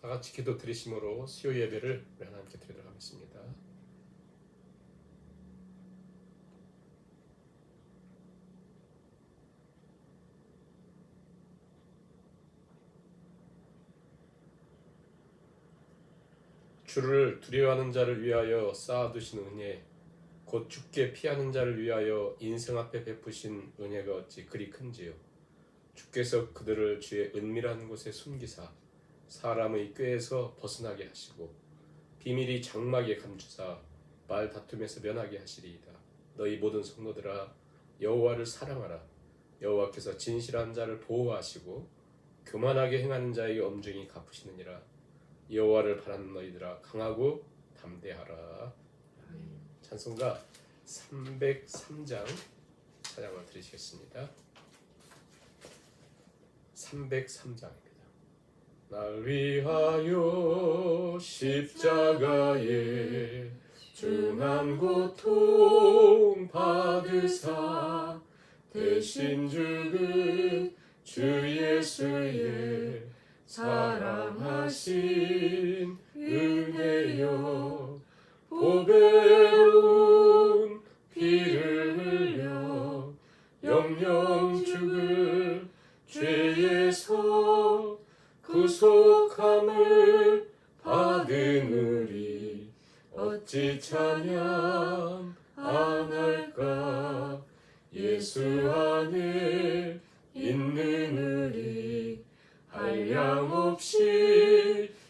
다 같이 기도 드리심으로 수요 예배를 우리 하나님께 드리도록 하겠습니다. 주를 두려워하는 자를 위하여 쌓아두신 은혜, 곧 죽게 피하는 자를 위하여 인생 앞에 베푸신 은혜가 어찌 그리 큰지요. 주께서 그들을 주의 은밀한 곳에 숨기사 사람의 꾀에서 벗어나게 하시고 비밀이 장막에 감추사 말 다툼에서 면하게 하시리이다. 너희 모든 성도들아 여호와를 사랑하라. 여호와께서 진실한 자를 보호하시고 교만하게 행하는 자에게 엄중히 갚으시느니라. 여호와를 바라는 너희들아 강하고 담대하라. 찬송가 303장 찬양을 드리시겠습니다. 303장입니다. 날 위하여 십자가에 중한 고통 받으사 대신 죽은 주 예수의 사랑하신 은혜여 보배로운 피를 흘려 영영 죽을 죄에서 구속함을 받은 우리 어찌 찬양 안 할까. 예수 안에 있는 우리 한량없이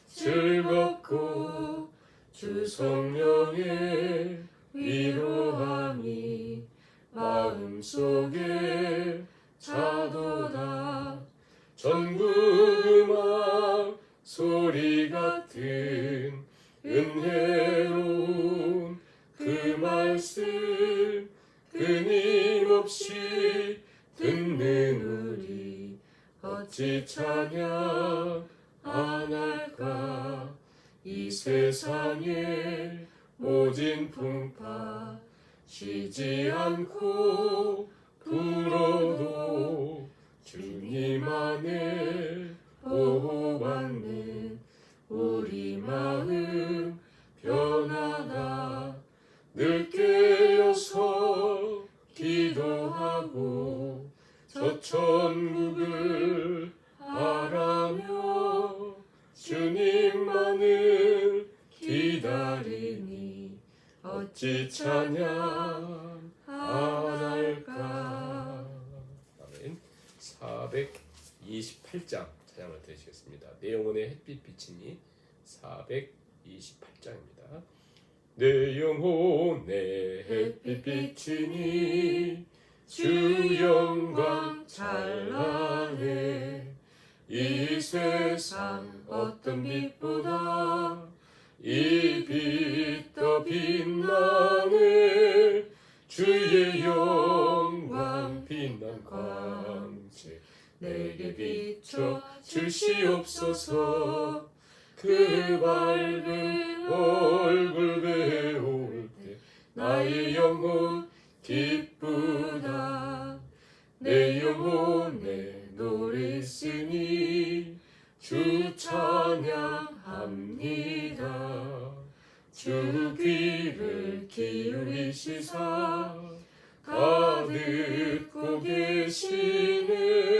즐겁고 주 성령의 위로함이 마음속에 차도다. 전구음악 소리 같은 은혜로운 그 말씀 끊임없이 듣는 우리 어찌 찬양 안 할까. 이 세상의 모진 풍파 쉬지 않고 불어도 주님 안에 보호받는 우리 마음 변하다. 늘 깨어서 기도하고 저 천국을 바라며 주님만을 기다리니 어찌 찬양 안 할까. 아멘. 428장 찬양을 드리시겠습니다. 내 영혼의 햇빛 비치니 428장입니다. 내 영혼의 햇빛 비치니 주 영광 찬란해. 이 세상 어떤 빛보다 이 빛 더 빛나네. 주의 영광 빛난 광채 내게 비춰 주시옵소서. 그 밝은 얼굴 배울 때 나의 영혼 기쁘다. 내 영혼에 노래 있으니 주 찬양합니다. 주 귀를 기울이시사 다 듣고 계시네.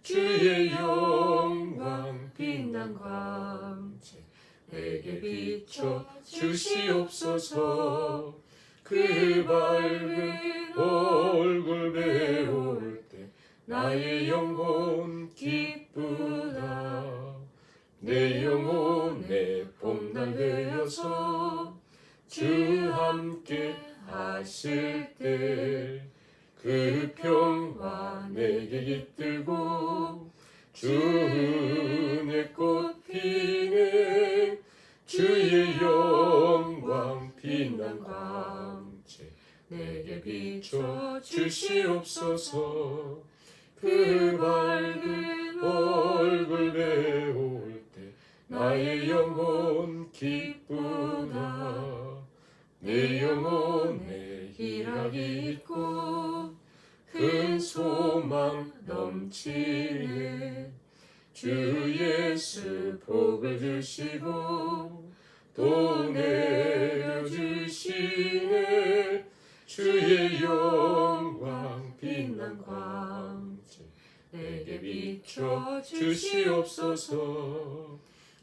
주의 영광 빛난 광채 내게 비춰 주시옵소서. 그 밝은 얼굴 배울 때 나의 영혼 기쁘다. 내 영혼의 봄날 되어서 주 함께 하실 때 그 평화 내게 깃들고 주 은혜 꽃 피네. 주의 영광 빛난 광채 내게 비춰 주시옵소서. 그 밝은 얼굴 배울 때 나의 영혼 기쁘다. 내 영혼에 희락이 있고 큰 소망 넘치네. 주 예수 복을 주시고 또 내려주시네. 주의 영광 빛난 광채 내게 비춰 주시옵소서.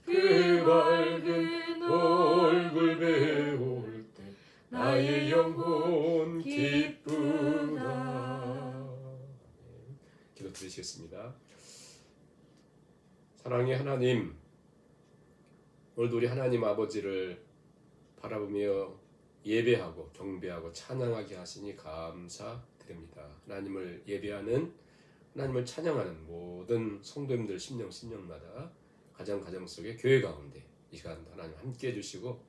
그 밝은 얼굴 배울 때 나의 영혼 기쁘다. 기도 드리시겠습니다. 사랑의 하나님, 오늘도 우리 하나님 아버지를 바라보며 예배하고 경배하고 찬양하게 하시니 감사드립니다. 하나님을 예배하는, 하나님을 찬양하는 모든 성도님들 심령마다 가정 속에 교회 가운데 이 시간 하나님 함께 해주시고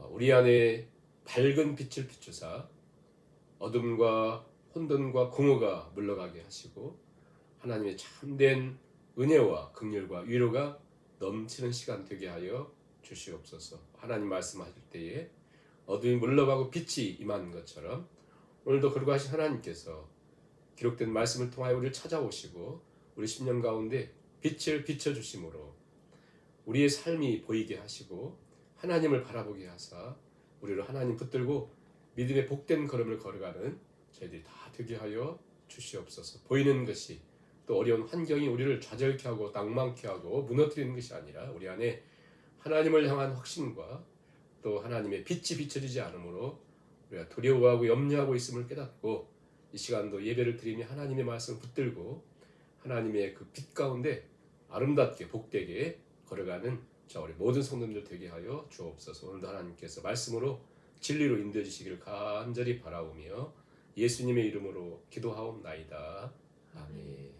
우리 안에 밝은 빛을 비추사 어둠과 혼돈과 공허가 물러가게 하시고 하나님의 참된 은혜와 긍휼과 위로가 넘치는 시간 되게 하여 주시옵소서. 하나님 말씀하실 때에 어둠이 물러가고 빛이 임하는 것처럼 오늘도 거룩하신 하나님께서 기록된 말씀을 통하여 우리를 찾아오시고 우리 심령 가운데 빛을 비춰주심으로 우리의 삶이 보이게 하시고 하나님을 바라보게 하사 우리를 하나님 붙들고 믿음의 복된 걸음을 걸어가는 저희들이 다 되게 하여 주시옵소서. 보이는 것이 또 어려운 환경이 우리를 좌절케 하고 낭망케 하고 무너뜨리는 것이 아니라 우리 안에 하나님을 향한 확신과 또 하나님의 빛이 비춰지지 않으므로 우리가 두려워하고 염려하고 있음을 깨닫고 이 시간도 예배를 드리며 하나님의 말씀을 붙들고 하나님의 그 빛 가운데 아름답게 복되게 걸어가는 우리 모든 성도님들 되게 하여 주옵소서. 오늘도 하나님께서 말씀으로 진리로 인도해 주시기를 간절히 바라오며 예수님의 이름으로 기도하옵나이다. 아멘.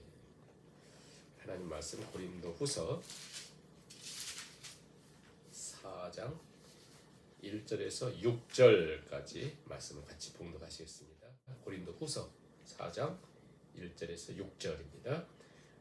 하나님 말씀 고린도 후서 4장 1절에서 6절까지 말씀을 같이 봉독하시겠습니다. 고린도 후서 4장 1절에서 6절입니다.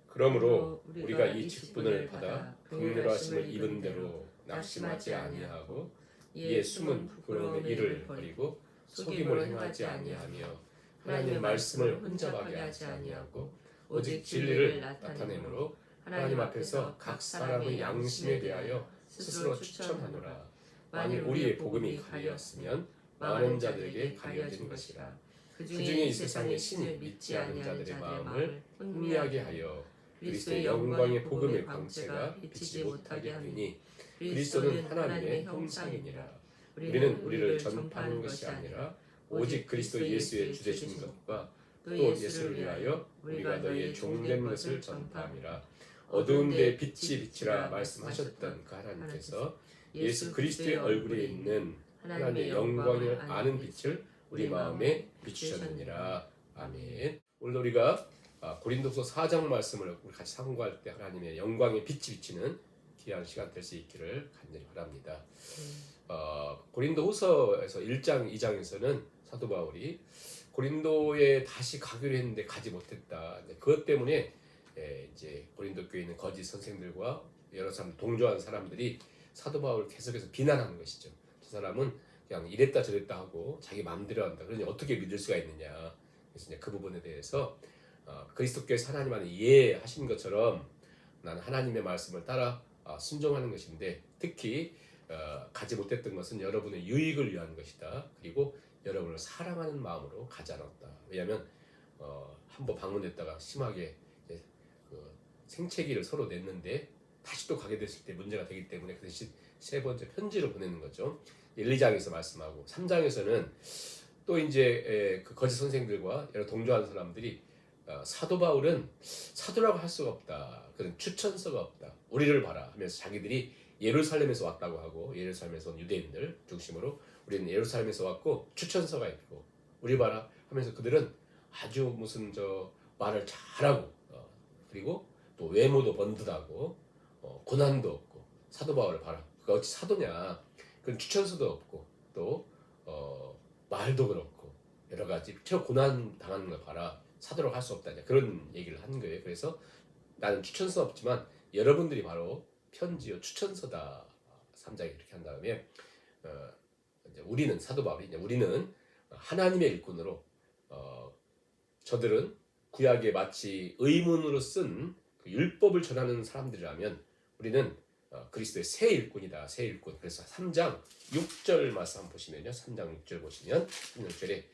그러므로 우리가 이 직분을 받아 긍휼하심을 입은 대로 낙심하지 아니하고 이에 숨은 부끄러움의 일을 버리고 속임을 행하지 아니하며 하나님의 말씀을 혼잡하게 하지 아니하고 오직 진리를 나타내므로 하나님 앞에서 각 사람의 양심에 대하여 스스로 추천하노라. 만일 우리의 복음이 가려졌으면 많은 자들에게 가려진 것이라. 그 중에 이 세상의 신을 믿지 않은 자들의 마음을 혼미하게 하여 그리스도의 영광의 복음의 광채가 비치지 못하게 하리니 그리스도는 하나님의 형상이니라. 우리는 우리를 전파하는 것이 아니라 오직 그리스도 예수의 주되신 것과 또 예수를 위하여 우리가 너희의 종된 것을 전파함이라. 어두운 데 빛이 비치라 말씀하셨던 그 하나님께서 예수 그리스도의 얼굴에 있는 하나님의 영광을 아는 빛을 우리 마음에 비추셨느니라. 아멘. 오늘 우리가 고린도서 4장 말씀을 우리 같이 상고할 때 하나님의 영광의 빛이 비치는 귀한 시간 될 수 있기를 간절히 바랍니다. 고린도후서에서 1장, 2장에서는 사도 바울이 고린도에 다시 가기로 했는데 가지 못했다. 그것 때문에 이제 고린도 교회에 있는 거짓 선생들과 여러 사람 동조한 사람들이 사도 바울을 계속해서 비난하는 것이죠. 저 사람은 그냥 이랬다 저랬다 하고 자기 마음대로 한다. 그러니 어떻게 믿을 수가 있느냐. 그래서 이제 그 부분에 대해서 그리스도께서 하나님 안에 이해하신 것처럼 나는 하나님의 말씀을 따라 순종하는 것인데 특히 가지 못했던 것은 여러분의 유익을 위한 것이다. 그리고 여러분을 사랑하는 마음으로 가지 않았다. 왜냐하면 한번 방문했다가 심하게 그 생채기를 서로 냈는데 다시 또 가게 됐을 때 문제가 되기 때문에 그 대신 세 번째 편지를 보내는 거죠. 1, 2장에서 말씀하고 3장에서는 또 이제 그 거짓 선생들과 여러 동조한 사람들이 사도 바울은 사도라고 할 수가 없다. 그런 추천서가 없다. 우리를 봐라 하면서 자기들이 예루살렘에서 왔다고 하고 예루살렘에서 온 유대인들 중심으로 우리는 예루살렘에서 왔고 추천서가 있고 우리 봐라 하면서 그들은 아주 무슨 말을 잘하고 그리고 또 외모도 번듯하고 고난도 없고 사도 바울을 봐라. 그가 어찌 사도냐. 그런 추천서도 없고 또 말도 그렇고 여러 가지 최고 고난 당하는 걸 봐라. 사도라고 할 수 없다. 그런 얘기를 한 거예요. 그래서 나는 추천서 없지만 여러분들이 바로 편지요 추천서다. 3장에 이렇게 한 다음에 이제 우리는 사도 바울이 이제 우리는 하나님의 일꾼으로 저들은 구약에 마치 의문으로 쓴 그 율법을 전하는 사람들이라면 우리는 그리스도의 새 일꾼이다. 새 일꾼. 그래서 3장 6절 말씀 보시면요. 3장 6절 보시면 6절에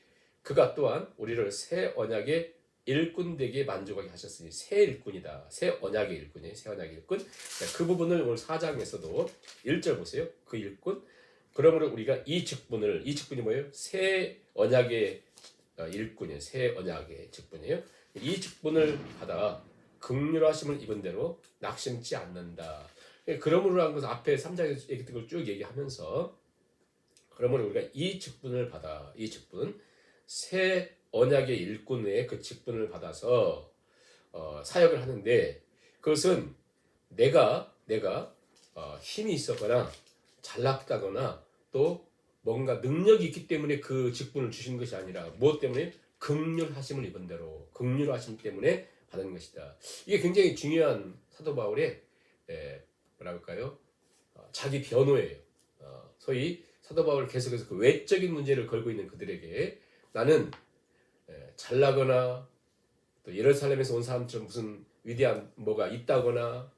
그가 또한 우리를 새 언약의 일꾼 되게 만족하게 하셨으니 새 일꾼이다. 새 언약의 일꾼이에요. 새 언약의 일꾼. 그 부분을 오늘 4장에서도 1절 보세요. 그 일꾼. 그러므로 우리가 이 직분이 뭐예요? 새 언약의 일꾼이에요. 새 언약의 직분이에요. 이 직분을 받아 긍휼하심을 입은 대로 낙심치 않는다. 그러므로 한 것은 앞에 3장에서 얘기했던 걸 쭉 얘기하면서 그러므로 우리가 이 직분을 받아 이 직분 새 언약의 일꾼의 그 직분을 받아서 사역을 하는데 그것은 내가 힘이 있었거나 잘났다거나 또 뭔가 능력이 있기 때문에 그 직분을 주신 것이 아니라 무엇 때문에 긍휼하심을 입은 대로 긍휼하심 때문에 받은 것이다. 이게 굉장히 중요한 사도 바울의 뭐랄까요? 자기 변호예요. 소위 사도 바울 계속해서 그 외적인 문제를 걸고 있는 그들에게 나는 잘나거나 또 예루살렘에서 온 사람처럼 무슨 위대한 뭐가 있다거나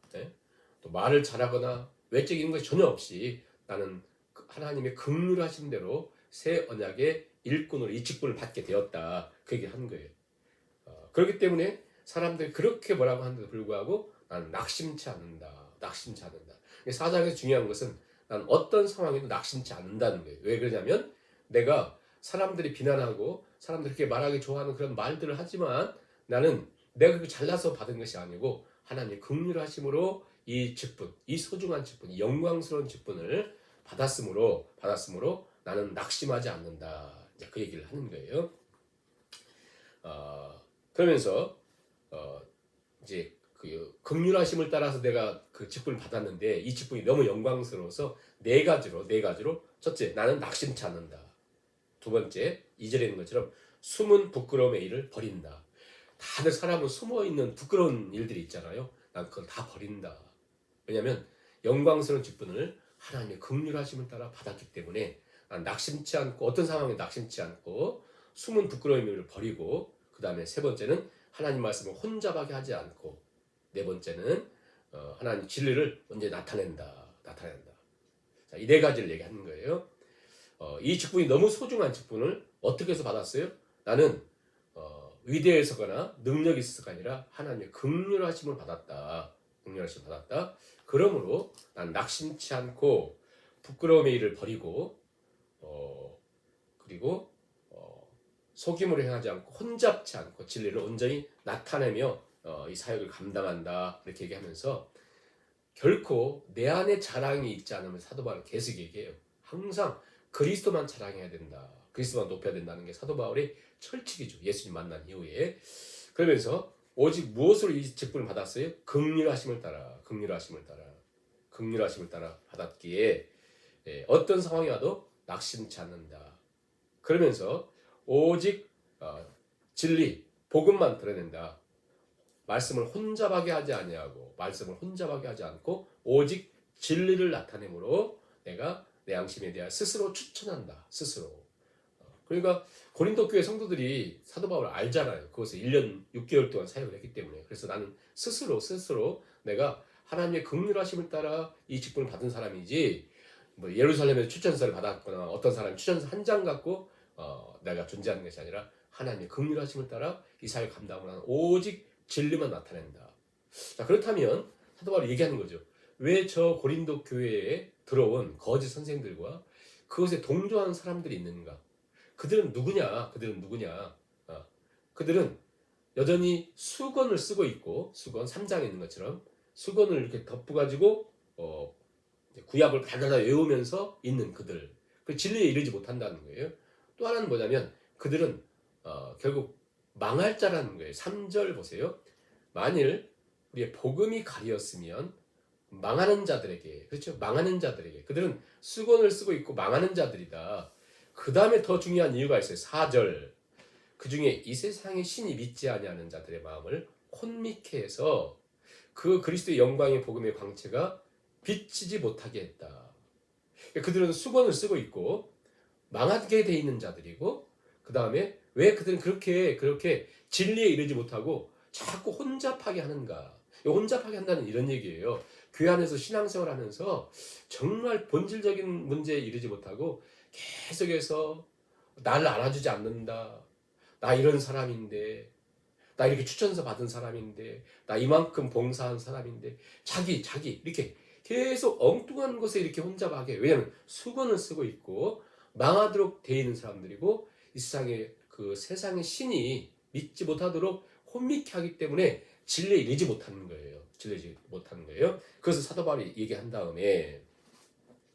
또 말을 잘하거나 외적인 것이 전혀 없이 나는 하나님의 긍휼하신 대로 새 언약의 일꾼으로 이 직분을 받게 되었다. 그 얘기를 하는 거예요. 그렇기 때문에 사람들이 그렇게 뭐라고 하는데도 불구하고 나는 낙심치 않는다. 낙심치 않는다. 사장에서 중요한 것은 난 어떤 상황에도 낙심치 않는다는 거예요. 왜 그러냐면 내가 사람들이 비난하고 사람들이 그렇게 말하기 좋아하는 그런 말들을 하지만 나는 내가 그렇게 잘나서 받은 것이 아니고 하나님의 긍휼하심으로 이 직분, 이 소중한 직분, 이 영광스러운 직분을 받았으므로 나는 낙심하지 않는다. 이제 그 얘기를 하는 거예요. 그러면서 이제 그 긍휼하심을 따라서 내가 그 직분을 받았는데 이 직분이 너무 영광스러워서 네 가지로 첫째, 나는 낙심치 않는다. 두 번째, 2절에 있는 것처럼 숨은 부끄러움의 일을 버린다. 다들 사람은 숨어있는 부끄러운 일들이 있잖아요. 난 그걸 다 버린다. 왜냐하면 영광스러운 직분을 하나님의 긍휼하심을 따라 받았기 때문에 난 낙심치 않고 어떤 상황에 낙심치 않고 숨은 부끄러움의 일을 버리고 그 다음에 세 번째는 하나님 말씀을 혼잡하게 하지 않고 네 번째는 하나님 진리를 언제 나타낸다. 자, 이 네 가지를 얘기하는 거예요. 이 직분이 너무 소중한 직분을 어떻게 해서 받았어요? 나는 위대해서거나 능력이 있어서가 아니라 하나님의 긍휼하심을 받았다. 그러므로 난 낙심치 않고 부끄러움의 일을 버리고 그리고 속임으로 행하지 않고 혼잡지 않고 진리를 온전히 나타내며 이 사역을 감당한다. 이렇게 얘기하면서 결코 내 안에 자랑이 있지 않으면 사도 바울은 계속 얘기해요. 항상 그리스도만 자랑해야 된다. 그리스도만 높여야 된다는 게 사도 바울의 철칙이죠. 예수님 만난 이후에. 그러면서 오직 무엇으로 이 직분을 받았어요? 긍휼하심을 따라 받았기에 어떤 상황이 와도 낙심치 않는다. 그러면서 오직 진리, 복음만 드러낸다. 말씀을 혼잡하게 하지 않고 오직 진리를 나타내므로 내가 내 양심에 대하여 스스로 추천한다. 그러니까 고린도 교회 성도들이 사도 바울을 알잖아요. 그것을 1년 6개월 동안 사역을 했기 때문에. 그래서 나는 스스로 내가 하나님의 긍휼하심을 따라 이 직분을 받은 사람이지 뭐 예루살렘에서 추천서를 받았거나 어떤 사람이 추천서 한 장 갖고 내가 존재하는 것이 아니라 하나님의 긍휼하심을 따라 이 사역을 감당하고 나는 오직 진리만 나타낸다. 자, 그렇다면 사도 바울이 얘기하는 거죠. 왜 저 고린도 교회에 들어온 거짓 선생들과 그것에 동조하는 사람들이 있는가? 그들은 누구냐? 그들은 여전히 수건을 쓰고 있고 수건 3장에 있는 것처럼 수건을 이렇게 덮어가지고 구약을 달달달 외우면서 있는 그들. 그 진리에 이르지 못한다는 거예요. 또 하나는 뭐냐면 그들은 결국 망할 자라는 거예요. 3절 보세요. 만일 우리의 복음이 가리었으면 망하는 자들에게, 그렇죠? 망하는 자들에게. 그들은 수건을 쓰고 있고 망하는 자들이다. 그 다음에 더 중요한 이유가 있어요. 4절. 그 중에 이 세상의 신이 믿지 아니하는 자들의 마음을 혼미케 해서 그 그리스도의 영광의 복음의 광채가 비치지 못하게 했다. 그들은 수건을 쓰고 있고 망하게 돼 있는 자들이고 그 다음에 왜 그들은 그렇게 진리에 이르지 못하고 자꾸 혼잡하게 하는가? 혼잡하게 한다는 이런 얘기예요. 교회 안에서 신앙생활 하면서 정말 본질적인 문제에 이르지 못하고 계속해서 나를 알아주지 않는다. 나 이런 사람인데, 나 이렇게 추천서 받은 사람인데, 나 이만큼 봉사한 사람인데, 자기 이렇게 계속 엉뚱한 것에 이렇게 혼잡하게. 왜냐하면 수건을 쓰고 있고 망하도록 돼 있는 사람들이고, 이 세상에 그 세상의 신이 믿지 못하도록 혼미케 하기 때문에 진리에 이르지 못하는 거예요. 진리지 못하는 거예요. 그것을 사도 바울이 얘기한 다음에,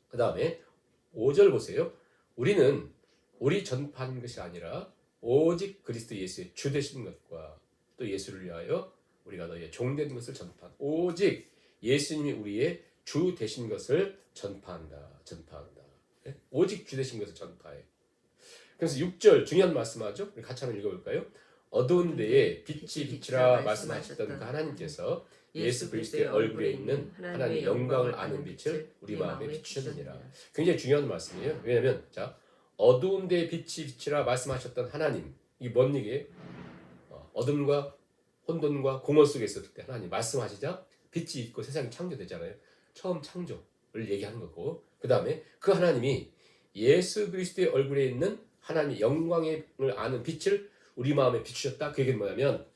그 다음에 5절 보세요. 우리는 우리 전파하는 것이 아니라 오직 그리스도 예수의 주 되신 것과 또 예수를 위하여 우리가 너희의 종된 것을 전파한다. 오직 예수님이 우리의 주 되신 것을 전파한다. 네? 오직 주 되신 것을 전파해. 그래서 6절 중요한 말씀하죠. 우리 같이 한번 읽어볼까요? 어두운 데에 빛이 비치라 말씀하셨던 그 하나님께서 예수 그리스도의 얼굴에 있는 하나님의 영광을 아는 빛을 우리 마음에 비추셨느니라. 굉장히 중요한 말씀이에요. 왜냐하면 자, 어두운 데에 빛이 비치라 말씀하셨던 하나님, 이게 뭔 얘기예요? 어둠과 혼돈과 공허 속에 있었을 때 하나님 말씀하시자 빛이 있고 세상이 창조되잖아요. 처음 창조를 얘기하는 거고, 그 다음에 그 하나님이 예수 그리스도의 얼굴에 있는 하나님의 영광을 아는 빛을 우리 마음에 비추셨다. 그 얘기는 뭐냐면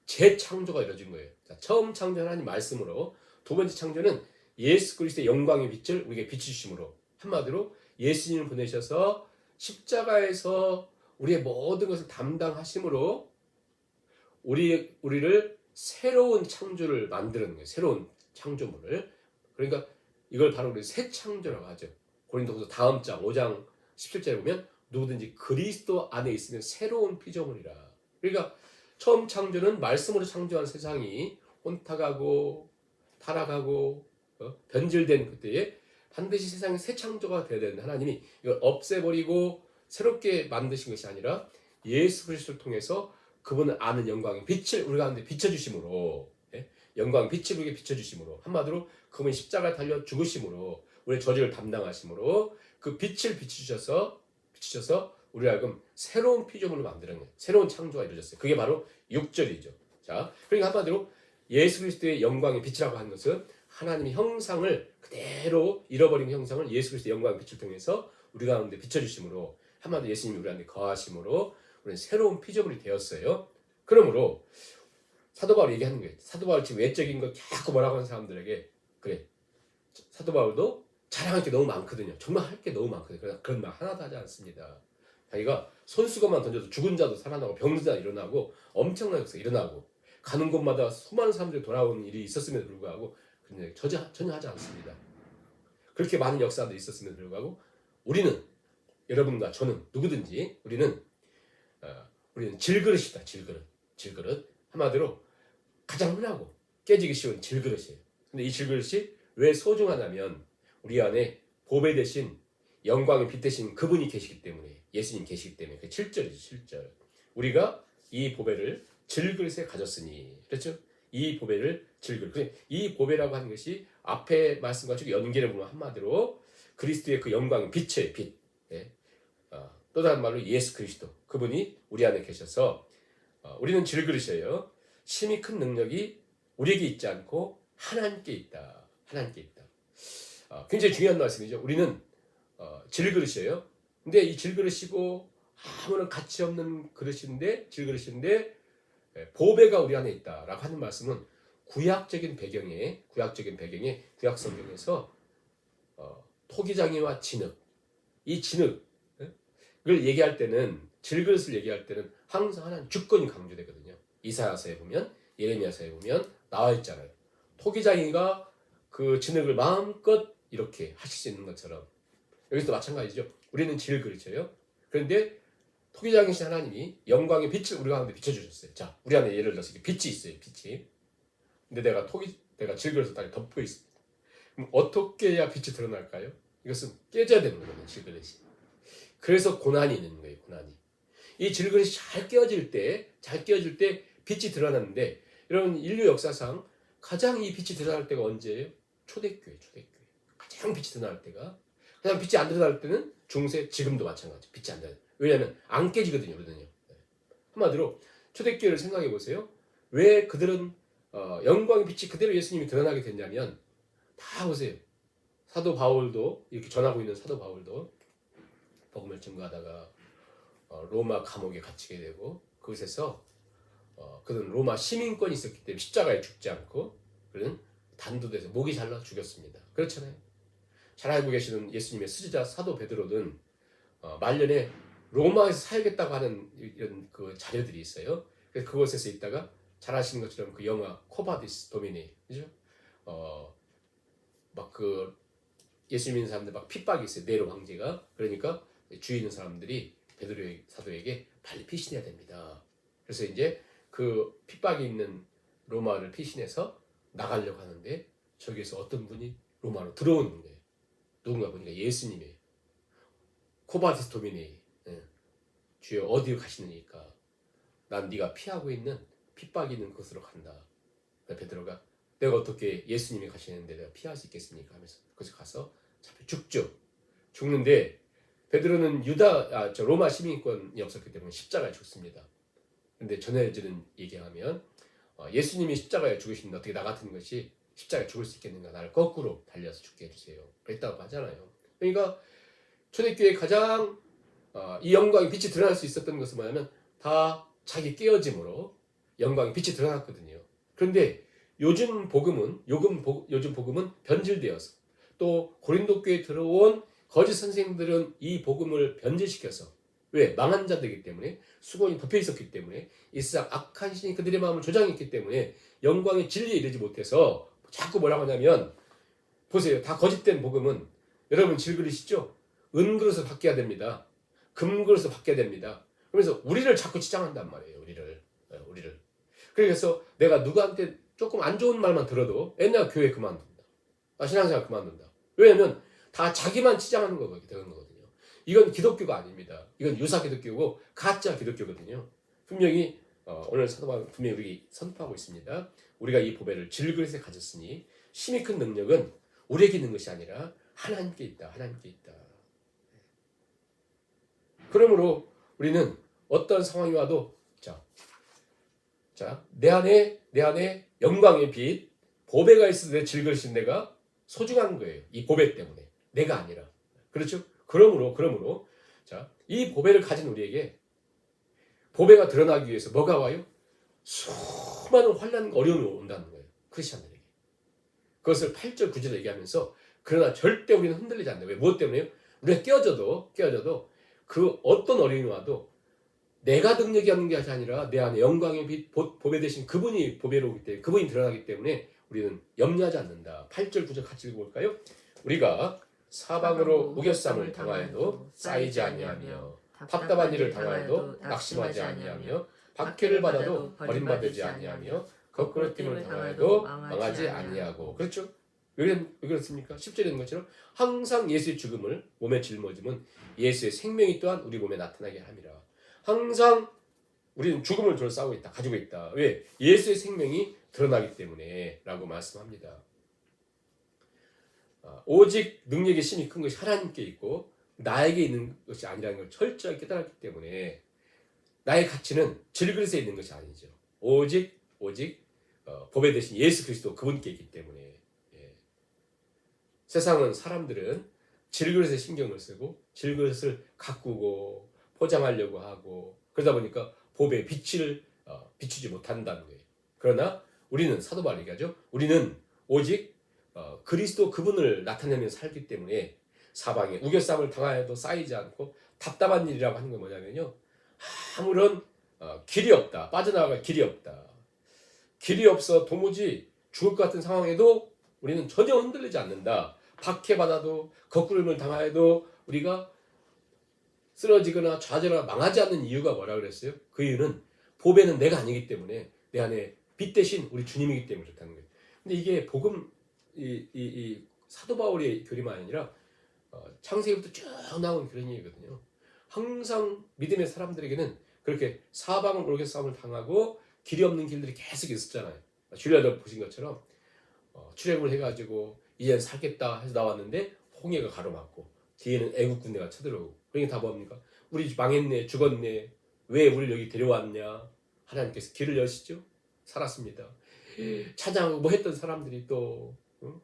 재창조가 이루어진 거예요. 자, 처음 창조 하나님 말씀으로, 두 번째 창조는 예수 그리스도의 영광의 빛을 우리에게 비추심으로, 한마디로 예수님을 보내셔서 십자가에서 우리의 모든 것을 담당하심으로 우리를 새로운 창조를 만드는 거예요. 새로운 창조물을. 그러니까 이걸 바로 우리 새 창조라고 하죠. 고린도후서 다음 장 5장 17절에 보면 누구든지 그리스도 안에 있으면 새로운 피조물이라. 그러니까 처음 창조는 말씀으로 창조한 세상이 혼탁하고 타락하고 변질된 그때에 반드시 세상이 새 창조가 되어야 되는데, 하나님이 이걸 없애버리고 새롭게 만드신 것이 아니라 예수 그리스도를 통해서 그분을 아는 영광의 빛을 우리 가운데 비춰주심으로, 영광의 빛을 우리에게 비춰주심으로, 한마디로 그분이 십자가에 달려 죽으심으로 우리의 저주를 담당하심으로 그 빛을 비추셔서 우리 하여금 새로운 피조물을 만드는 거예요. 새로운 창조가 이루어졌어요. 그게 바로 6절이죠. 자, 그러니까 한마디로 예수 그리스도의 영광의 빛이라고 하는 것은 하나님의 형상을 그대로 잃어버린 형상을 예수 그리스도의 영광의 빛을 통해서 우리 가운데 비춰주심으로, 한마디로 예수님이 우리 가운데 거하심으로 우리는 새로운 피조물이 되었어요. 그러므로 사도 바울이 얘기하는 거예요. 사도 바울 지금 외적인 거 자꾸 뭐라고 하는 사람들에게, 그래, 사도 바울도 자랑할 게 너무 많거든요. 정말 할 게 너무 많거든요. 그러나 그런 말 하나도 하지 않습니다. 자기가 손수건만 던져도 죽은 자도 살아나고 병든 자 일어나고 엄청난 역사가 일어나고 가는 곳마다 수많은 사람들이 돌아오는 일이 있었음에도 불구하고 근데 전혀 하지 않습니다. 그렇게 많은 역사들이 있었음에도 불구하고 우리는, 여러분과 저는, 누구든지 우리는 질그릇이다. 질그릇. 한마디로 가장 흔하고 깨지기 쉬운 질그릇이에요. 근데 이 질그릇이 왜 소중하냐면 우리 안에 보배 대신 영광의 빛 대신 그분이 계시기 때문에, 예수님 계시기 때문에. 그 7절이죠. 7절. 우리가 이 보배를 질그릇에 가졌으니, 그렇죠? 이 보배를 질그릇. 이 보배라고 하는 것이 앞에 말씀과 쭉 연계를 보면 한마디로 그리스도의 그 영광의 빛의 빛. 또 다른 말로 예수 그리스도, 그분이 우리 안에 계셔서 우리는 질그릇이에요. 심히 큰 능력이 우리에게 있지 않고 하나님께 있다. 굉장히 중요한 말씀이죠. 우리는 질그릇이에요. 근데 이 질그릇이고 아무런 가치 없는 질그릇인데 보배가 우리 안에 있다라고 하는 말씀은 구약적인 배경에 구약 성경에서 토기장이와 진흙, 이 진흙을 얘기할 때는, 질그릇을 얘기할 때는 항상 하나님 주권이 강조되거든요. 이사야서에 보면, 예레미야서에 보면 나와 있잖아요. 토기장이가 그 진흙을 마음껏 이렇게 하실 수 있는 것처럼 여기서도 마찬가지죠. 우리는 질그릇이에요. 그런데 토기장이신 하나님이 영광의 빛을 우리 가운데 비춰주셨어요. 자, 우리 안에 예를 들어서 빛이 있어요. 빛이. 근데 내가 질그릇을 딱 덮고 있습니다. 그럼 어떻게 해야 빛이 드러날까요? 이것은 깨져야 되는 거거든요. 질그릇이. 그래서 고난이 있는 거예요. 고난이. 이 질그릇이 잘 깨어질 때 빛이 드러나는데, 여러분 인류 역사상 가장 이 빛이 드러날 때가 언제예요? 초대교회. 가장 빛이 드러날 때가. 가장 빛이 안 드러날 때는 중세, 지금도 마찬가지. 빛이 안 드러나요. 왜냐하면 안 깨지거든요. 한마디로 초대교회를 생각해 보세요. 왜 그들은 영광의 빛이 그대로 예수님이 드러나게 됐냐면 다 보세요. 사도 바울도 이렇게 전하고 있는 사도 바울도 복음을 증거하다가 로마 감옥에 갇히게 되고 그곳에서 그는 로마 시민권이 있었기 때문에 십자가에 죽지 않고 그는 단도대에서 목이 잘라 죽였습니다. 그렇잖아요. 잘 알고 계시는 예수님의 수지자 사도 베드로는 말년에 로마에서 사역했다고 하는 이런 그 자료들이 있어요. 그래서 그곳에서 있다가 잘 아시는 것처럼 그 영화 코바디스 도미니, 그죠? 막 그 예수 믿는 사람들 막 핍박이 있어요. 네로 황제가. 그러니까 주위 있는 사람들이 베드로 사도에게 빨리 피신해야 됩니다. 그래서 이제 그 핍박이 있는 로마를 피신해서 나가려고 하는데 저기에서 어떤 분이 로마로 들어오는 거예요. 누군가 보니까 예수님이에요. 코바디스 도미니, 주여 어디로 가시느니까 난 네가 피하고 있는 핍박이 있는 곳으로 간다. 베드로가 내가 어떻게 예수님이 가시는데 내가 피할 수 있겠습니까? 하면서 그래서 가서 잡혀 죽죠. 죽는데 베드로는 로마 시민권이 없었기 때문에 십자가에 죽습니다. 그런데 전해지는 얘기하면 예수님이 십자가에 죽으시는데 어떻게 나 같은 것이 십자가에 죽을 수 있겠는가? 나를 거꾸로 달려서 죽게 해주세요. 그랬다고 하잖아요. 그러니까 초대교회의 가장 이 영광의 빛이 드러날 수 있었던 것은 뭐냐면 다 자기 깨어짐으로 영광의 빛이 드러났거든요. 그런데 요즘 복음은 변질되어서 또 고린도 교회에 들어온 거짓 선생들은 이 복음을 변질시켜서 왜? 망한 자들이기 때문에 수건이 덮여 있었기 때문에 이 세상 악한 신이 그들의 마음을 조장했기 때문에 영광의 진리에 이르지 못해서 자꾸 뭐라고 하냐면 보세요. 다 거짓된 복음은 여러분 질그릇이죠? 은그릇을 바뀌어야 됩니다. 금그릇을 바뀌어야 됩니다. 그래서 우리를 자꾸 치장한단 말이에요. 우리를. 그래서 내가 누구한테 조금 안 좋은 말만 들어도 옛날 교회 그만둔다. 신앙생활 그만둔다. 왜냐하면 다 자기만 치장하는 거거든요. 이건 기독교가 아닙니다. 이건 유사 기독교고 가짜 기독교거든요. 분명히 오늘 사도바울은 분명히 우리 선포하고 있습니다. 우리가 이 보배를 질그릇에 가졌으니 힘이 큰 능력은 우리에게 있는 것이 아니라 하나님께 있다. 하나님께 있다. 그러므로 우리는 어떤 상황이 와도 내 안에 영광의 빛, 보배가 있어서 내 질그릇인 내가 소중한 거예요. 이 보배 때문에. 내가 아니라. 그렇죠? 그러므로 이 보배를 가진 우리에게 보배가 드러나기 위해서 뭐가 와요? 수많은 환난 어려움이 온다는 거예요. 크리스천들에게. 그것을 8절 9절에 얘기하면서 그러나 절대 우리는 흔들리지 않는다. 왜? 무엇 때문에요? 우리가 깨어져도 그 어떤 어려움이 와도 내가 능력이 없는 게 아니라 내 안에 영광의 빛, 보배 되신 그분이 보배로 오기 때문에 그분이 드러나기 때문에 우리는 염려하지 않는다. 8절 9절 같이 읽어볼까요? 우리가 사방으로 우겨쌈을 당하여도 쌓이지 아니하며 답답한 일을 당하여도 낙심하지 아니하며 박해를 받아도 버림받지 아니하며 거꾸로 됨을 당하여도 망하지 아니하고. 그렇죠? 왜 그렇습니까? 10절에 있는 것처럼 항상 예수의 죽음을 몸에 짊어짐은 예수의 생명이 또한 우리 몸에 나타나게 함이라. 항상 우리는 죽음을 주로 싸우고 있다. 가지고 있다. 왜? 예수의 생명이 드러나기 때문에 라고 말씀합니다. 오직 능력의 힘이 큰 것이 하나님께 있고 나에게 있는 것이 아니라는 걸 철저하게 깨달았기 때문에 나의 가치는 질그릇에 있는 것이 아니죠. 오직 보배 되신 예수 그리스도 그분께 있기 때문에. 세상은 사람들은 질그릇에 신경을 쓰고 질그릇을 가꾸고 포장하려고 하고 그러다 보니까 보배의 빛을 비추지 못한다는 거예요. 그러나 우리는 사도 바울이 얘기하죠. 우리는 오직 그리스도 그분을 나타내면서 살기 때문에 사방에 우겨쌈을 당하여도 쌓이지 않고 답답한 일이라고 하는 건 뭐냐면요. 아무런 길이 없다. 빠져나갈 길이 없다. 길이 없어 도무지 죽을 것 같은 상황에도 우리는 전혀 흔들리지 않는다. 박해받아도 거꾸름을 당하여도 우리가 쓰러지거나 좌절하거나 망하지 않는 이유가 뭐라 그랬어요? 그 이유는 보배는 내가 아니기 때문에 내 안에 빛 대신 우리 주님이기 때문에 그렇다는 거예요. 근데 이게 복음 이 사도 바울의 교리만 아니라 창세기부터 쭉 나온 그런 얘기거든요. 항상 믿음의 사람들에게는 그렇게 사방을 오르게 싸움을 당하고 길이 없는 길들이 계속 있었잖아요. 주일날 보신 것처럼 출애굽을 해가지고 이젠 살겠다 해서 나왔는데 홍해가 가로막고 뒤에는 애국 군대가 쳐들어오고 그러니까 다 뭡니까? 우리 망했네, 죽었네. 왜 우리를 여기 데려왔냐? 하나님께서 길을 여시죠. 살았습니다. 찬양하고 뭐 했던 사람들이 또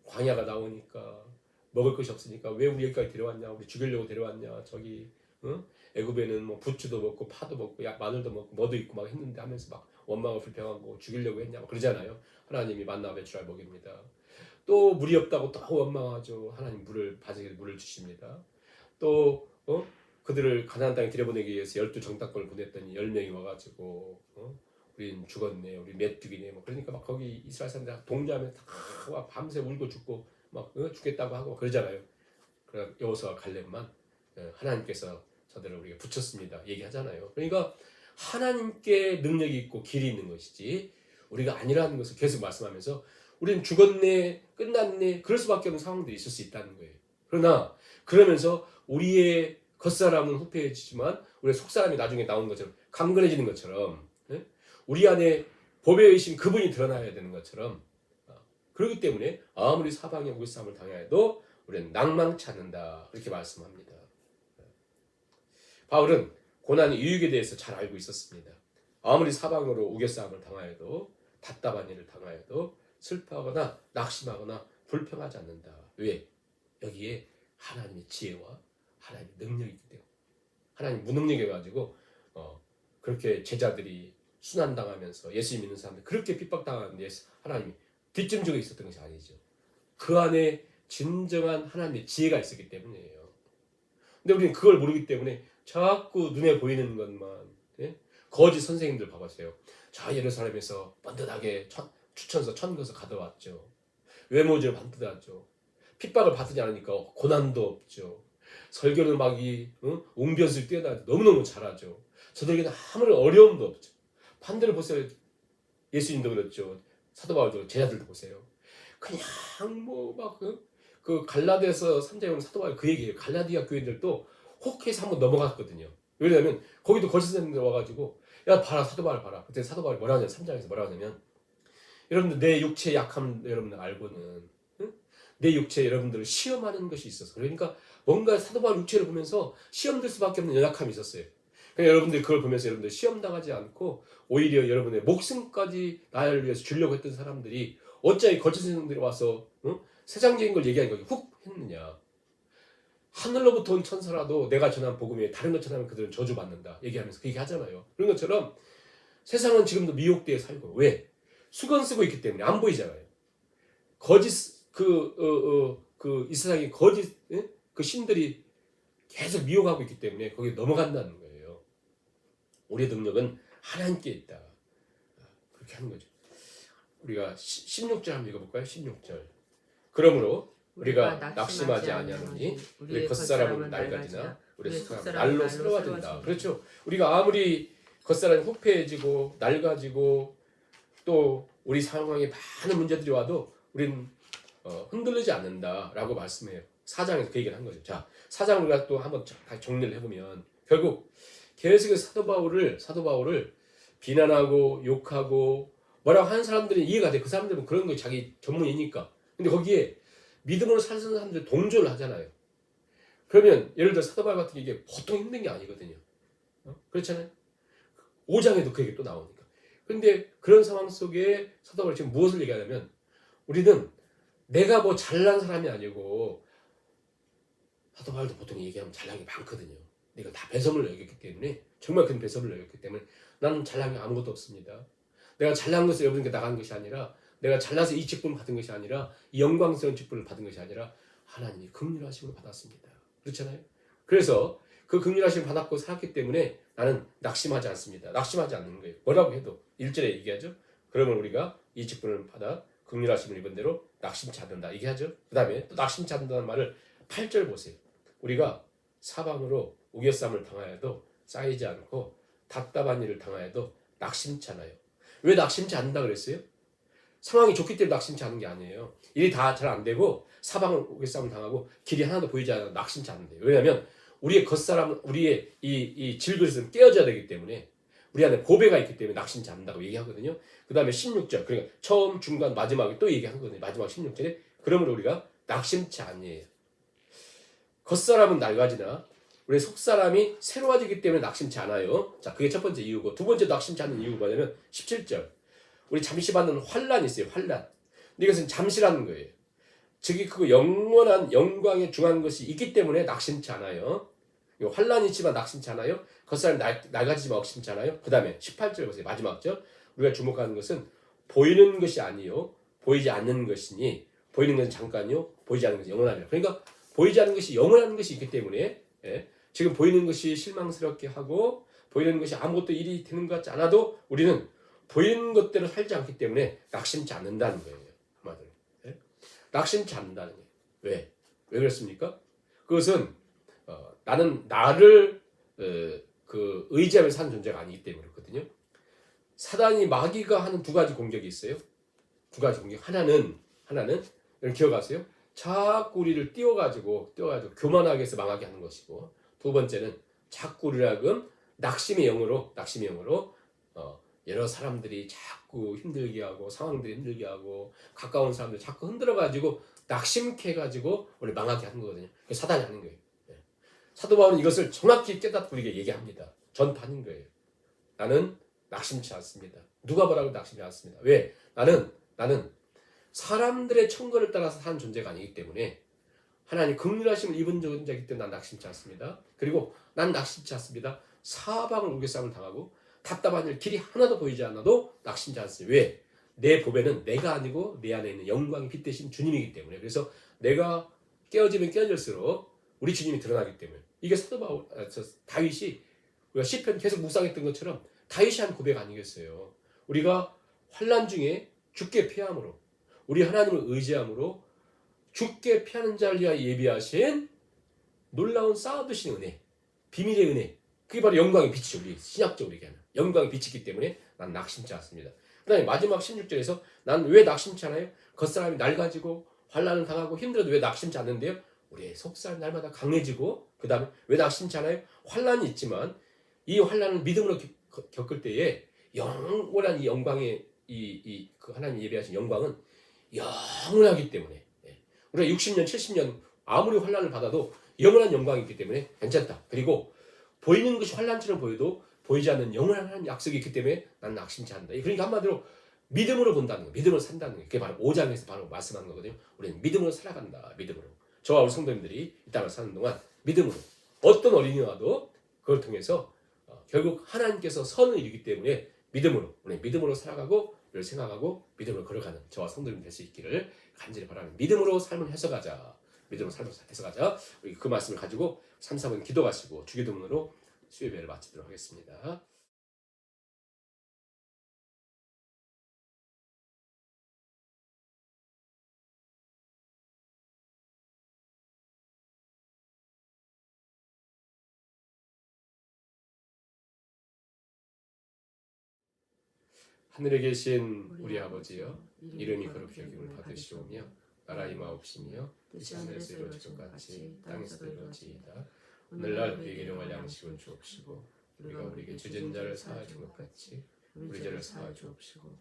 광야가 나오니까 먹을 것이 없으니까 왜 우리 여기까지 데려왔냐, 우리 죽이려고 데려왔냐, 저기 애굽에는 뭐 부추도 먹고 파도 먹고 마늘도 먹고 뭐도 있고 막 했는데 하면서 막 원망을 불평하고 죽이려고 했냐 막 그러잖아요. 하나님이 만나 배출할 먹입니다. 또 물이 없다고 또 원망하죠. 하나님 바지에 물을 주십니다. 또 그들을 가나안 땅에 들여보내기 위해서 12 정탐꾼을 보냈더니 10명이 와가지고 우린 죽었네, 우리 메뚜기네, 뭐 그러니까 막 거기 이스라엘 사람들 동조하면 다 밤새 울고 죽고 막 죽겠다고 하고 그러잖아요. 그러나 여호수아와 갈렙만 하나님께서 저들을 우리가 붙였습니다 얘기하잖아요. 그러니까 하나님께 능력이 있고 길이 있는 것이지 우리가 아니라는 것을 계속 말씀하면서 우리는 죽었네, 끝났네, 그럴 수밖에 없는 상황들이 있을 수 있다는 거예요. 그러나 그러면서 우리의 겉사람은 후패해지지만 우리의 속사람이 나중에 나오는 것처럼 강건해지는 것처럼 우리 안에 보배이신 그분이 드러나야 되는 것처럼 그렇기 때문에 아무리 사방에 우겨싸움을 당해도 우리는 낭망치 않는다 그렇게 말씀합니다. 바울은 고난의 유익에 대해서 잘 알고 있었습니다. 아무리 사방으로 우겨싸움을 당하여도 답답한 일을 당하여도 슬퍼하거나 낙심하거나 불평하지 않는다. 왜? 여기에 하나님의 지혜와 하나님의 능력이 있기 때문에 하나님 무능력해가지고 그렇게 제자들이 순환당하면서 예수 믿는 사람들 그렇게 핍박당하는데 하나님이 뒷짐지고 있었던 것이 아니죠. 그 안에 진정한 하나님의 지혜가 있었기 때문이에요. 근데 우리는 그걸 모르기 때문에 자꾸 눈에 보이는 것만 거짓 선생님들 봐보세요. 저 예루살렘에서 번듯하게 추천서 천거서 가져왔죠. 외모지를 반듯하죠. 핍박을 받지 않으니까 고난도 없죠. 설교는 막 웅변수를 뛰어나서 너무너무 잘하죠. 저들에게는 아무런 어려움도 없죠. 반대로 보세요. 예수님도 그렇죠. 사도 바울도 제자들도 보세요. 그냥 뭐 막 그 갈라디아서 3장에 보면 사도 바울 그 얘기예요. 갈라디아 교인들도 혹해서 한번 넘어갔거든요. 왜냐하면 거기도 거짓 선생님들 와가지고 야 봐라 사도 바울 봐라. 그때 사도 바울이 뭐라 하냐면 3장에서 뭐라 하냐면 여러분들 내 육체의 약함 여러분들 알고는 내 육체 여러분들을 시험하는 것이 있어서 그러니까 뭔가 사도 바울 육체를 보면서 시험될 수밖에 없는 연약함이 있었어요. 그러니까 여러분들이 그걸 보면서 여러분들 시험 당하지 않고 오히려 여러분의 목숨까지 나를 위해서 주려고 했던 사람들이 어찌 거짓 선생님들이 와서 세상적인 걸 얘기하니까 훅 했느냐. 하늘로부터 온 천사라도 내가 전한 복음에 다른 것 전하면 그들은 저주받는다 얘기하면서 그 얘기 하잖아요. 그런 것처럼 세상은 지금도 미혹되어 살고 왜? 수건 쓰고 있기 때문에 안 보이잖아요. 거짓 이 세상의 거짓 그 신들이 계속 미혹하고 있기 때문에 거기에 넘어간다는 거예요. 우리의 능력은 하나님께 있다. 그렇게 하는 거죠. 우리가 16절 한번 읽어볼까요? 16절. 그러므로 우리가 낙심하지 아니하노니 우리 겉사람은 낡아지나 우리 속사람은 날로 새로워진다. 그렇죠. 우리가 아무리 겉사람이 후패해지고 낡아지고 또 우리 상황에 많은 문제들이 와도 우리는 흔들리지 않는다라고 말씀해요. 4장에서 그 얘기를 한 거죠. 자, 4장 우리가 또 한번 다시 정리를 해보면 결국 계속해서 사도 바울을 비난하고 욕하고 뭐라고 하는 사람들이 이해가 돼. 그 사람들은 그런 거 자기 전문이니까. 근데 거기에 믿음으로 사는 사람들이 동조를 하잖아요. 그러면 예를 들어 사도 바울 같은 게 이게 보통 힘든 게 아니거든요. 그렇잖아요. 5장에도 그 얘기 또 나오니까. 근데 그런 상황 속에 사도 바울이 지금 무엇을 얘기하냐면 우리는 내가 뭐 잘난 사람이 아니고 사도 바울도 보통 얘기하면 잘난 게 많거든요. 내가 다 배설물을 여겼기 때문에 정말 큰 배설물을 여겼기 때문에 나는 잘난 게 아무것도 없습니다. 내가 잘난 것을 여러분께 나간 것이 아니라 내가 잘나서 이 직분을 받은 것이 아니라 이 영광스러운 직분을 받은 것이 아니라 하나님이 긍휼하심을 받았습니다. 그렇잖아요. 그래서 그 긍휼하심을 받았고 살았기 때문에 나는 낙심하지 않습니다. 낙심하지 않는 거예요. 뭐라고 해도 1절에 얘기하죠. 그러면 우리가 이 직분을 받아 긍휼하심을 입은 대로 낙심치 않는다 얘기하죠. 그 다음에 또 낙심치 않는다는 말을 8절 보세요. 우리가 사방으로 우겨쌈을 당하여도 쌓이지 않고 답답한 일을 당하여도 낙심치 않아요. 왜 낙심치 않는다 그랬어요? 상황이 좋기 때문에 낙심치 않은 게 아니에요. 일이 다 잘 안 되고 사방을 우겨쌈을 당하고 길이 하나도 보이지 않아도 낙심치 않는데요. 왜냐하면 우리의 겉사람, 우리의 이 질그릇은 깨어져야 되기 때문에 우리 안에 보배가 있기 때문에 낙심치 않는다고 얘기하거든요. 그 다음에 16절, 그러니까 처음, 중간, 마지막에 또 얘기하거든요. 마지막 16절에 그러므로 우리가 낙심치 아니에요. 겉사람은 낡아지나 우리 속사람이 새로워지기 때문에 낙심치 않아요. 자, 그게 첫 번째 이유고 두 번째 낙심치 않는 이유가 뭐냐면 17절 우리 잠시 받는 환란이 있어요. 환란. 근데 이것은 잠시라는 거예요. 즉이 그 영원한 영광에 중한 것이 있기 때문에 낙심치 않아요. 환란이 있지만 낙심치 않아요. 겉살 낡아지지만 억심치 않아요. 그 다음에 18절 보세요. 마지막 절. 우리가 주목하는 것은 보이는 것이 아니요 보이지 않는 것이니 보이는 것은 잠깐요 보이지 않는 것이 영원하며. 그러니까 보이지 않는 것이 영원한 것이 있기 때문에 지금 보이는 것이 실망스럽게 하고 보이는 것이 아무것도 일이 되는 것 같지 않아도 우리는 보이는 것대로 살지 않기 때문에 낙심치 않는다는 거예요. 한마디로. 낙심치 않는다는 거예요. 왜? 왜 그렇습니까? 그것은 나는 나를 그 의지하면서 사는 존재가 아니기 때문에 그렇거든요. 사단이 마귀가 하는 두 가지 공격이 있어요. 두 가지 공격. 하나는 여러분 기억하세요? 자꾸 우리를 띄워가지고 교만하게 해서 망하게 하는 것이고, 두 번째는 자꾸 우리를 하여금 낙심의 영으로 여러 사람들이 자꾸 힘들게 하고 상황들이 힘들게 하고 가까운 사람들 자꾸 흔들어가지고 낙심케 해가지고 우리 망하게 하는 거거든요. 그게 사단이 하는 거예요. 사도 바울은 이것을 정확히 깨닫고 우리에게 얘기합니다. 전파는 거예요. 나는 낙심치 않습니다. 누가 뭐라고 낙심치 않습니다. 왜? 나는 사람들의 청거를 따라서 사는 존재가 아니기 때문에 하나님 긍휼하심을 입은 존재이기 때문에 난 낙심치 않습니다. 그리고 난 낙심치 않습니다. 사방을 우겨싸움을 당하고 답답한 일 길이 하나도 보이지 않아도 낙심치 않습니다. 왜? 내 보배는 내가 아니고 내 안에 있는 영광이 빛대신 주님이기 때문에. 그래서 내가 깨어지면 깨어질수록 우리 주님이 드러나기 때문에. 이게 사도 바울, 다윗이 우리가 시편 계속 묵상했던 것처럼 다윗이 한 고백 아니겠어요. 우리가 환난 중에 죽게 피함으로 우리 하나님을 의지함으로 죽게 피하는 자를 위하여 예비하신 놀라운 쌓아두신 은혜, 비밀의 은혜, 그게 바로 영광의 빛이죠. 우리 신약적으로 얘기하는 영광의 빛이기 때문에 난 낙심치 않습니다. 그 다음에 마지막 16절에서 난 왜 낙심치 않아요? 겉사람이 낡아지고 환난을 당하고 힘들어도 왜 낙심치 않는데요? 우리의 속사람이 날마다 강해지고, 그 다음에 왜 낙심치 않아요? 환난이 있지만 이 환난을 믿음으로 겪을 때에 영원한 이 영광의 그 하나님 예배하신 영광은 영원하기 때문에 우리가 60년, 70년 아무리 환난을 받아도 영원한 영광이 있기 때문에 괜찮다. 그리고 보이는 것이 환난처럼 보여도 보이지 않는 영원한 약속이 있기 때문에 난 낙심치 않는다. 그러니까 한마디로 믿음으로 본다는 거, 믿음으로 산다는 거. 그게 바로 5장에서 바로 말씀하는 거거든요. 우리는 믿음으로 살아간다. 믿음으로. 저와 우리 성도님들이 이 땅을 사는 동안 믿음으로 어떤 어린이 와도 그걸 통해서 결국 하나님께서 선을 이루기 때문에 믿음으로, 우리 믿음으로 살아가고 늘 생각하고 믿음으로 걸어가는 저와 성도님 될 수 있기를 간절히 바라는, 믿음으로 삶을 해석하자. 믿음으로 삶을 해석하자. 우리 그 말씀을 가지고 3, 4분 기도하시고 주기도문으로 수요예배를 마치도록 하겠습니다. 하늘에 계신 우리 아버지여, 이름이 거룩히 여김을 받으시오며 나라 임하옵시며 뜻이 하늘에서 이루어질 것 같이 땅에서도 이루어지이다. 오늘날 우리에게 일용할 양식을 주옵시고 우리가 우리에게 죄진 자를 사하여 준 것 같이 우리 죄를 사하여 주옵시고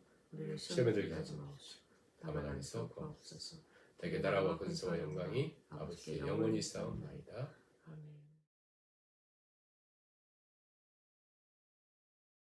시험에 들게 하지 마옵시고 다만 안에서 구하옵소서. 대개 나라와 근세와 영광이 아버지께 영원히 있사옵나이다. 아멘.